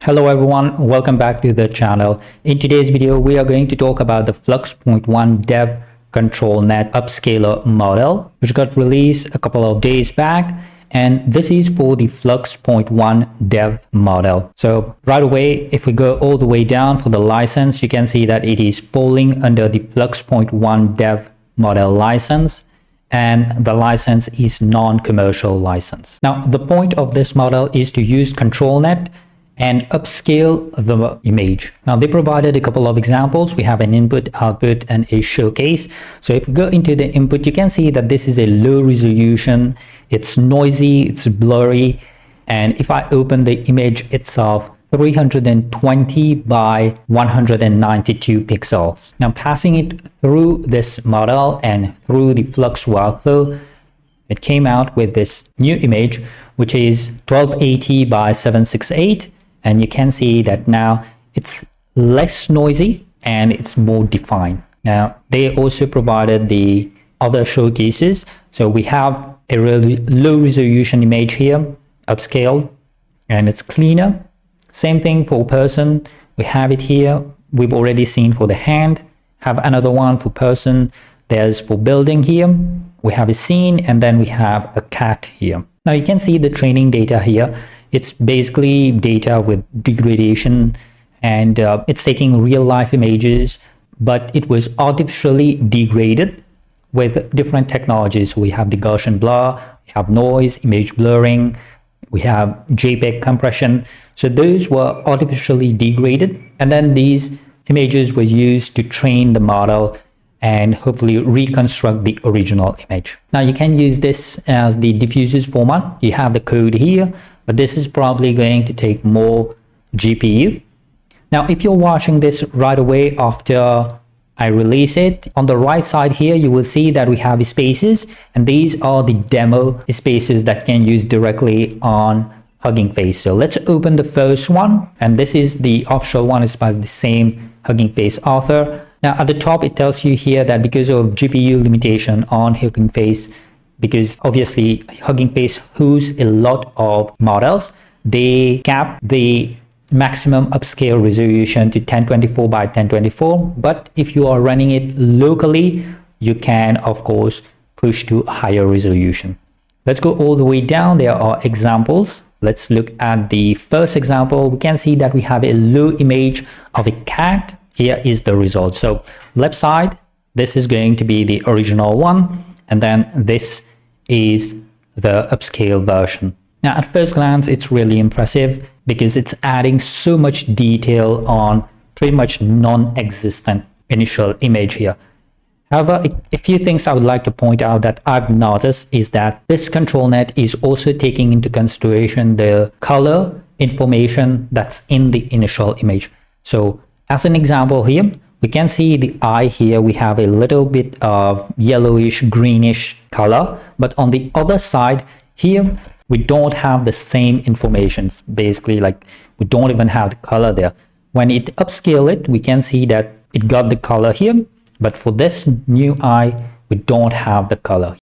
Hello everyone, welcome back to the channel. In today's video, we are going to talk about the Flux.1 Dev ControlNet Upscaler model, which got released a couple of days back. And this is for the Flux.1 Dev model. So right away, if we go all the way down for the license, you can see that it is falling under the Flux.1 Dev model license. And the license is non-commercial license. Now, the point of this model is to use ControlNet and upscale the image. Now, they provided a couple of examples. We have an input, output, and a showcase. So if we go into the input, you can see that this is a low resolution. It's noisy, it's blurry. And if I open the image itself, 320 by 192 pixels. Now, passing it through this model and through the Flux workflow, it came out with this new image, which is 1280 by 768. And you can see that now it's less noisy and it's more defined. Now, they also provided the other showcases. So we have a really low resolution image here, upscaled, and it's cleaner. Same thing for person. We have it here. We've already seen for the hand. Have another one for person. There's for building here. We have a scene, and then we have a cat here. Now you can see the training data here. It's basically data with degradation, and it's taking real life images, but it was artificially degraded with different technologies. We have the Gaussian blur, we have noise, image blurring, we have JPEG compression. So those were artificially degraded, and then these images were used to train the model and hopefully reconstruct the original image. Now you can use this as the diffuses format. You have the code here, but this is probably going to take more GPU. Now, if you're watching this right away after I release it, on the right side here, you will see that we have spaces, and these are the demo spaces that can use directly on Hugging Face. So let's open the first one, and this is the official one. It's by the same Hugging Face author. Now at the top, it tells you here that because of GPU limitation on Hugging Face, because obviously Hugging Face hosts a lot of models, they cap the maximum upscale resolution to 1024 by 1024. But if you are running it locally, you can of course push to higher resolution. Let's go all the way down. There are examples. Let's look at the first example. We can see that we have a low image of a cat. Here is the result. So left side, this is going to be the original one, and then this is the upscale version. Now at first glance, it's really impressive because it's adding so much detail on pretty much non-existent initial image here. However, a few things I would like to point out that I've noticed is that this ControlNet is also taking into consideration the color information that's in the initial image. So as an example here, we can see the eye here. We have a little bit of yellowish, greenish color, but on the other side here, we don't have the same information. Basically, like we don't even have the color there. When it upscale it, we can see that it got the color here, but for this new eye, we don't have the color.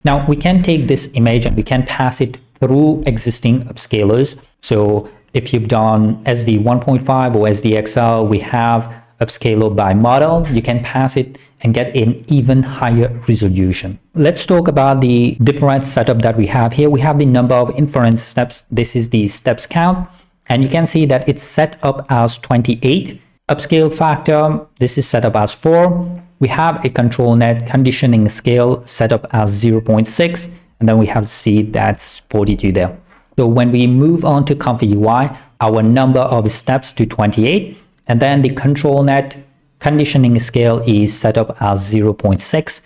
Now we can take this image and we can pass it through existing upscalers. So if you've done SD 1.5 or SDXL, we have Upscaler by model. You can pass it and get an even higher resolution. Let's talk about the different setup that we have here. We have the number of inference steps. This is the steps count, and you can see that it's set up as 28. Upscale factor, this is set up as 4. We have a ControlNet conditioning scale set up as 0.6, and then we have C that's 42 there. So when we move on to ComfyUI, our number of steps to 28, and then the ControlNet conditioning scale is set up as 0.6.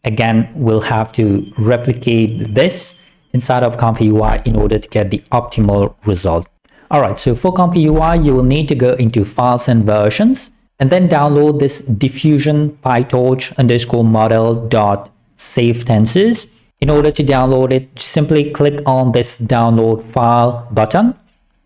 Again, we'll have to replicate this inside of ComfyUI in order to get the optimal result. All right, so for ComfyUI, you will need to go into Files and Versions, and then download this Diffusion PyTorch _ model.savetensors. In order to download it, simply click on this download file button.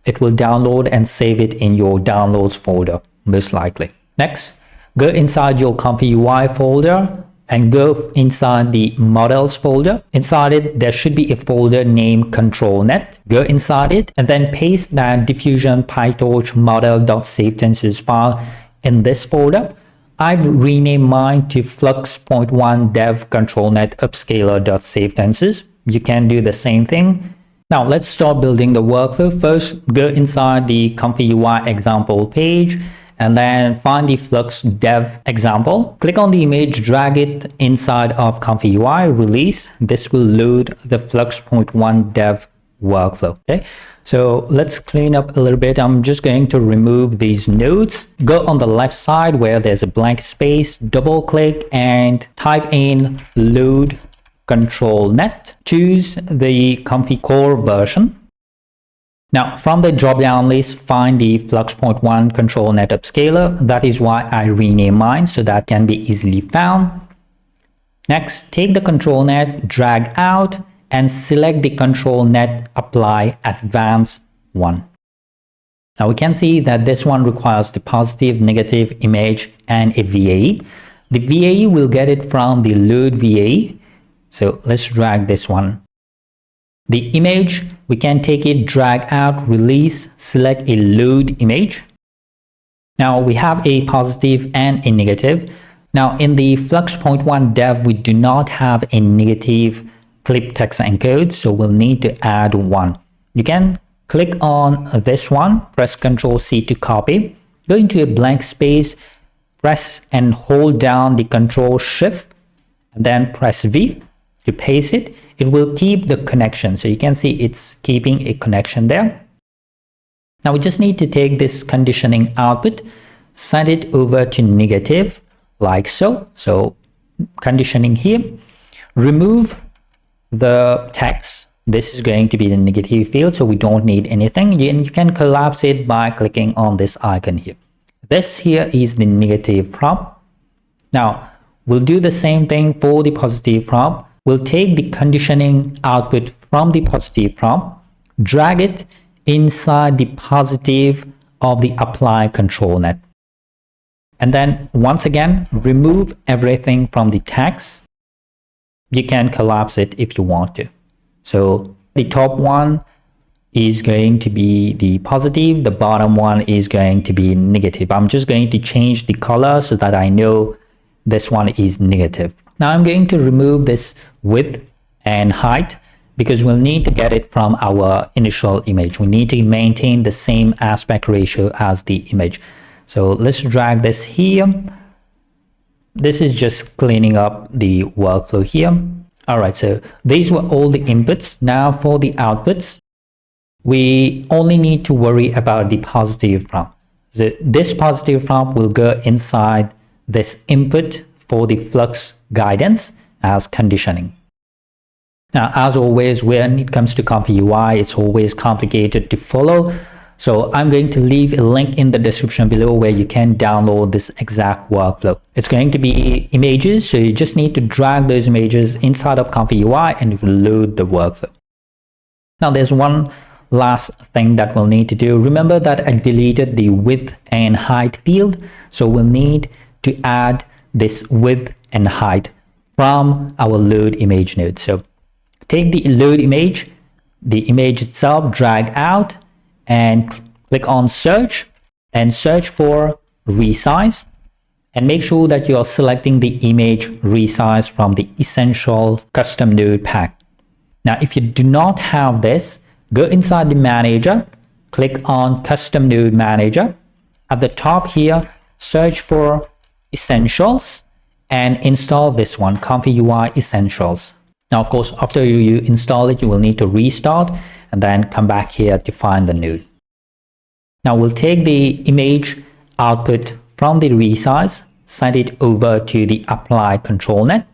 It will download and save it in your downloads folder, most likely. Next, go inside your ComfyUI folder and go inside the models folder. Inside it, there should be a folder named ControlNet. Go inside it and then paste that Diffusion PyTorch model.savetenses file in this folder. I've renamed mine to Flux.1 Dev ControlNet Upscaler.savetenses. You can do the same thing. Now let's start building the workflow. First, go inside the ComfyUI example page and then find the Flux Dev example. Click on the image, drag it inside of ComfyUI, release. This will load the Flux.1 Dev workflow. Okay, so let's clean up a little bit. I'm just going to remove these nodes. Go on the left side where there's a blank space, double click and type in load ControlNet. Choose the Comfy Core version. Now, from the drop-down list, find the Flux.1 ControlNet Upscaler. That is why I renamed mine, so that can be easily found. Next, take the ControlNet, drag out, and select the ControlNet Apply Advanced one. Now, we can see that this one requires the positive, negative image and a VAE. The VAE will get it from the load VAE. So let's drag this one. The image, we can take it, drag out, release, select a load image. Now we have a positive and a negative. Now in the Flux.1 Dev, we do not have a negative clip text encode, so we'll need to add one. You can click on this one, press Ctrl C to copy, go into a blank space, press and hold down the Ctrl Shift, and then press V. To paste it, it will keep the connection. So you can see it's keeping a connection there. Now we just need to take this conditioning output, send it over to negative like so. So conditioning here, remove the text. This is going to be the negative field, so we don't need anything. You can collapse it by clicking on this icon here. This here is the negative prompt. Now we'll do the same thing for the positive prompt. We'll take the conditioning output from the positive prompt, drag it inside the positive of the apply ControlNet. And then once again, remove everything from the text. You can collapse it if you want to. So the top one is going to be the positive, the bottom one is going to be negative. I'm just going to change the color so that I know this one is negative. Now I'm going to remove this width and height because we'll need to get it from our initial image. We need to maintain the same aspect ratio as the image. So let's drag this here. This is just cleaning up the workflow here. All right, so these were all the inputs. Now for the outputs, we only need to worry about the positive prompt. So this positive prompt will go inside this input for the Flux guidance as conditioning. Now, as always, when it comes to ComfyUI, it's always complicated to follow. So I'm going to leave a link in the description below where you can download this exact workflow. It's going to be images, so you just need to drag those images inside of ComfyUI and it will load the workflow. Now, there's one last thing that we'll need to do. Remember that I deleted the width and height field, so we'll need to add this width and height from our load image node. So take the load image, the image itself, drag out and click on search and search for resize, and make sure that you are selecting the image resize from the essential custom node pack. Now if you do not have this, go inside the manager, click on custom node manager. At the top here, search for essentials and install this one, ComfyUI Essentials. Now, of course, after you install it, you will need to restart and then come back here to find the node. Now we'll take the image output from the resize, send it over to the apply ControlNet.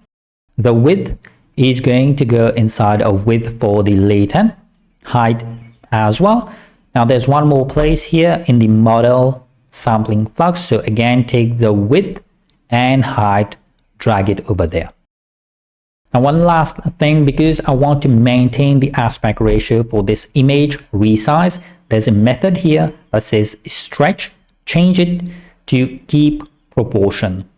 The width is going to go inside a width for the latent, height as well. Now there's one more place here in the model sampling flux. So again, take the width and height, drag it over there. Now one last thing, because I want to maintain the aspect ratio for this image resize, there's a method here that says stretch. Change it to keep proportion.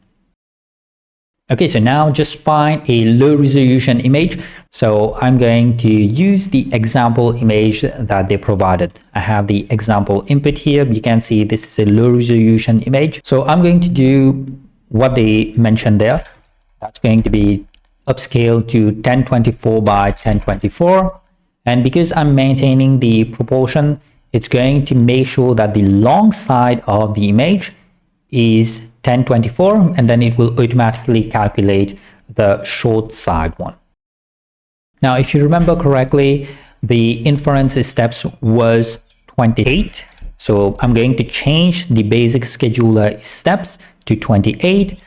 Okay, so now just find a low resolution image. So I'm going to use the example image that they provided. I have the example input here. You can see this is a low resolution image. So I'm going to do what they mentioned there. That's going to be upscale to 1024 by 1024. And because I'm maintaining the proportion, it's going to make sure that the long side of the image is 1024, and then it will automatically calculate the short side one. Now, if you remember correctly, the inference steps was 28. So I'm going to change the basic scheduler steps to 28,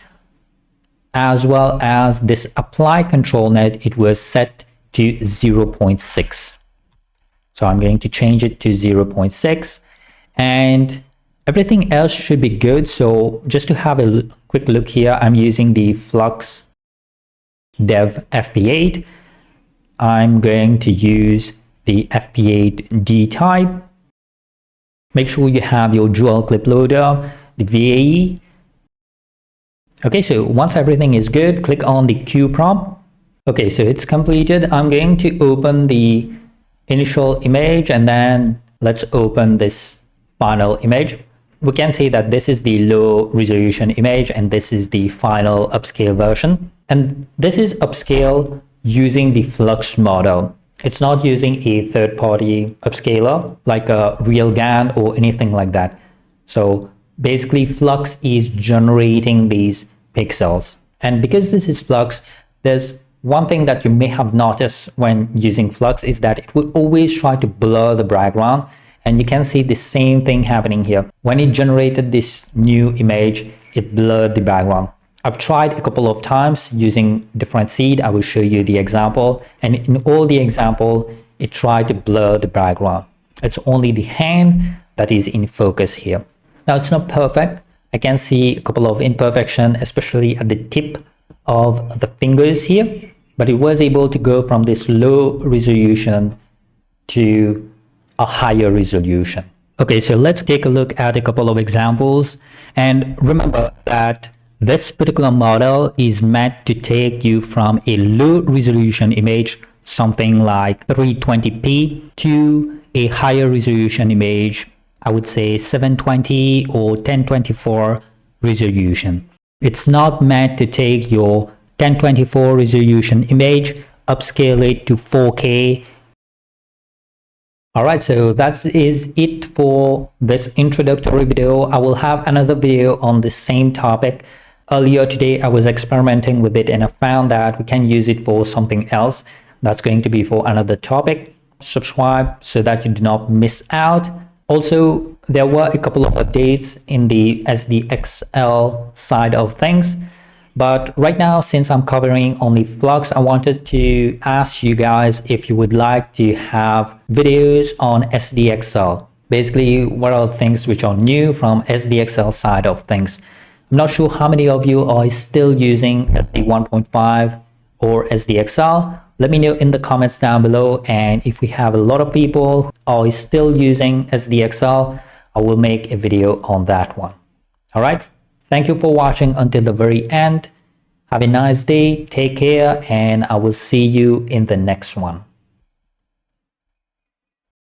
as well as this apply ControlNet, it was set to 0.6. So I'm going to change it to 0.6, and everything else should be good. So just to have a quick look here, I'm using the Flux Dev FP8. I'm going to use the FP8D type. Make sure you have your dual clip loader, the VAE. Okay, so once everything is good, click on the Q prompt. Okay, so it's completed. I'm going to open the initial image, and then let's open this final image. We can see that this is the low resolution image and this is the final upscale version. And this is upscale using the Flux model. It's not using a third-party upscaler like a real GAN or anything like that. So basically Flux is generating these pixels. And because this is Flux, there's one thing that you may have noticed when using Flux is that it will always try to blur the background. And you can see the same thing happening here. When it generated this new image, it blurred the background. I've tried a couple of times using different seed. I will show you the example. And in all the example, it tried to blur the background. It's only the hand that is in focus here. Now it's not perfect. I can see a couple of imperfection, especially at the tip of the fingers here, but it was able to go from this low resolution to a higher resolution. Okay, so let's take a look at a couple of examples. And remember that this particular model is meant to take you from a low resolution image, something like 320p, to a higher resolution image, I would say 720 or 1024 resolution. It's not meant to take your 1024 resolution image, upscale it to 4K. Alright, so that is it for this introductory video. I will have another video on the same topic. Earlier today, I was experimenting with it and I found that we can use it for something else. That's going to be for another topic. Subscribe so that you do not miss out. Also, there were a couple of updates in the SDXL side of things. But right now, since I'm covering only Flux, I wanted to ask you guys if you would like to have videos on SDXL. Basically, what are the things which are new from SDXL side of things? I'm not sure how many of you are still using SD 1.5 or SDXL. Let me know in the comments down below. And if we have a lot of people are still using SDXL, I will make a video on that one. All right. Thank you for watching until the very end. Have a nice day. Take care. And I will see you in the next one.